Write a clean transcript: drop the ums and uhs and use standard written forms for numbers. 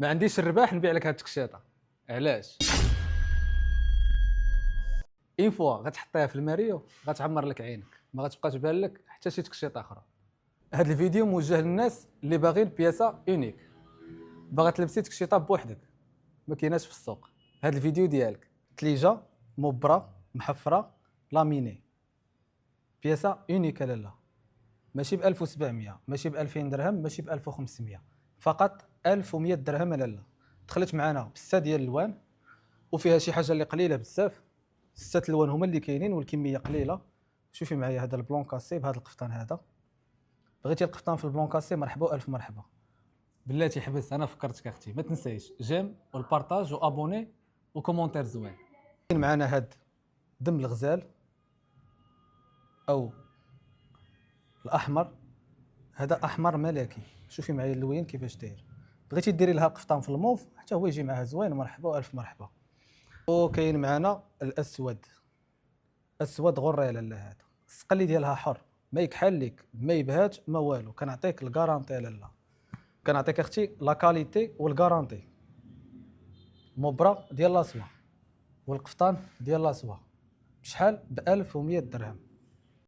ما عنديش الرباح نبيع لك هاد التكشيطه. علاش؟ اين فوا غتحطيها في الماريو غتعمر لك عينك، ما غتبقى تبان لك حتى شي تكشيطه اخرى. هاد الفيديو موجه للناس اللي باغيين بياسه اونيك، باغا تلبسي تكشيطه بوحدك ما كايناش في السوق. هاد الفيديو ديالك تليجه مبره محفره لاميني، بياسه اونيك لالا، ماشي ب 1700، ماشي ب 2000 درهم، ماشي ب 1500، فقط 1100 درهم لالا. دخلت معنا بسته ديال الالوان وفيها شي حاجه اللي قليله بزاف. سته الالوان هما اللي كاينين والكميه قليله. شوفي معايا هذا البلون كاسي بهذا القفطان هذا، بغيتي القفطان في البلون كاسي مرحبا والف مرحبا. بلاتي حبس، انا فكرتك اختي، ما تنسايش جيم والبارطاج وابوني وكومونتير زوين. كاين معنا هاد دم الغزال او الاحمر، هذا احمر ملكي. شوفي معايا اللوين كيفاش داير. بغيتي ديري لها قفطان في الموف حتى هو يجي معاه زوين، مرحبا والف مرحبا. وكاين معنا الاسود، اسود غري لالا. هذا السقلي ديالها حر، ما يكحل لك ما يبهاج ما والو. كنعطيك الكارانتي لالا، كنعطيك اختي لا كاليتي والكارانتي. مبره ديال لاصوه والقفطان ديال لاصوه بشحال؟ ب 1100 درهم.